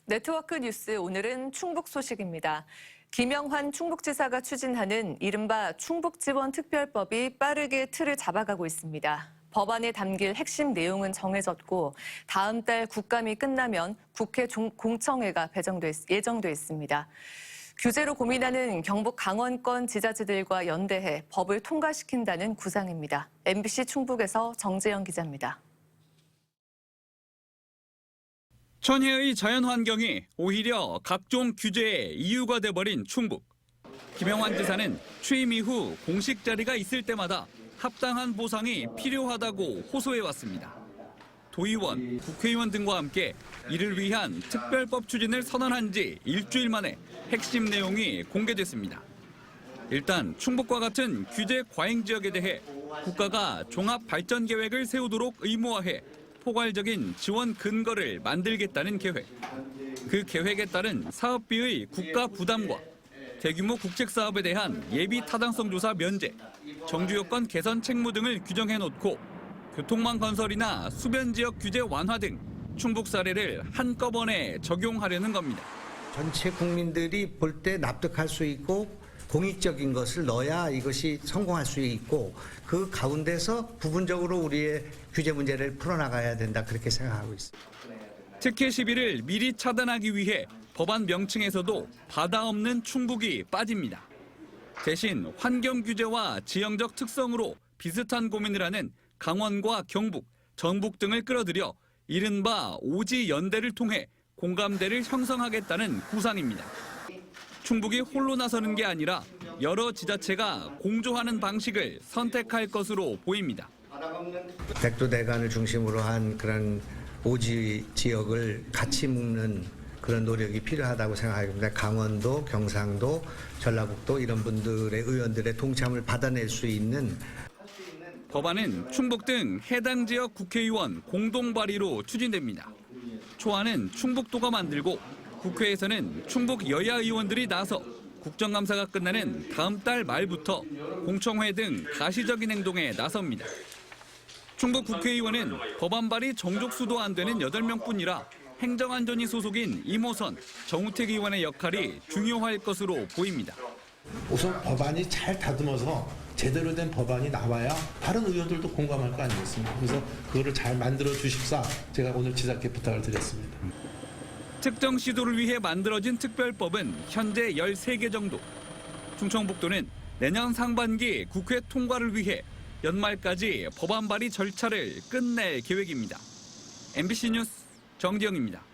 네트워크 뉴스 오늘은 충북 소식입니다. 김영환 충북지사가 추진하는 이른바 충북지원특별법이 빠르게 틀을 잡아가고 있습니다. 법안에 담길 핵심 내용은 정해졌고 다음 달 국감이 끝나면 국회 공청회가 예정돼 있습니다. 규제로 고민하는 경북 강원권 지자체들과 연대해 법을 통과시킨다는 구상입니다. MBC 충북에서 정재영 기자입니다. 천혜의 자연환경이 오히려 각종 규제의 이유가 돼버린 충북. 김영환 지사는 취임 이후 공식 자리가 있을 때마다 합당한 보상이 필요하다고 호소해왔습니다. 도의원, 국회의원 등과 함께 이를 위한 특별법 추진을 선언한 지 일주일 만에 핵심 내용이 공개됐습니다. 일단 충북과 같은 규제 과잉 지역에 대해 국가가 종합발전계획을 세우도록 의무화해 포괄적인 지원 근거를 만들겠다는 계획. 그 계획에 따른 사업비의 국가 부담과 대규모 국책사업에 대한 예비 타당성 조사 면제, 정주 요건 개선 책무 등을 규정해놓고 교통망 건설이나 수변 지역 규제 완화 등 충북 사례를 한꺼번에 적용하려는 겁니다. 전체 국민들이 볼 때 납득할 수 있고 공익적인 것을 넣어야 이것이 성공할 수 있고 그 가운데서 부분적으로 우리의 규제 문제를 풀어나가야 된다 그렇게 생각하고 있습니다. 특혜 시비를 미리 차단하기 위해 법안 명칭에서도 바다 없는 충북이 빠집니다. 대신 환경 규제와 지형적 특성으로 비슷한 고민을 하는 강원과 경북, 전북 등을 끌어들여 이른바 오지 연대를 통해 공감대를 형성하겠다는 구상입니다. 충북이 홀로 나서는 게 아니라 여러 지자체가 공조하는 방식을 선택할 것으로 보입니다. 백두대간을 중심으로 한 그런 오지 지역을 같이 묶는 그런 노력이 필요하다고 생각합니다. 강원도, 경상도, 전라북도 이런 분들의 의원들의 동참을 받아낼 수 있는 법안은 충북 등 해당 지역 국회의원 공동 발의로 추진됩니다. 초안은 충북도가 만들고 국회에서는 충북 여야 의원들이 나서 국정감사가 끝나는 다음 달 말부터 공청회 등 가시적인 행동에 나섭니다. 충북 국회의원은 법안 발의 정족수도 안 되는 8명뿐이라 행정안전위 소속인 이모선, 정우택 의원의 역할이 중요할 것으로 보입니다. 우선 법안이 잘 다듬어서 제대로 된 법안이 나와야 다른 의원들도 공감할 거 아니겠습니까? 그래서 그거를 잘 만들어 주십사 제가 오늘 지사께 부탁을 드렸습니다. 특정 시도를 위해 만들어진 특별법은 현재 13개 정도. 충청북도는 내년 상반기 국회 통과를 위해 연말까지 법안 발의 절차를 끝낼 계획입니다. MBC 뉴스 정지영입니다.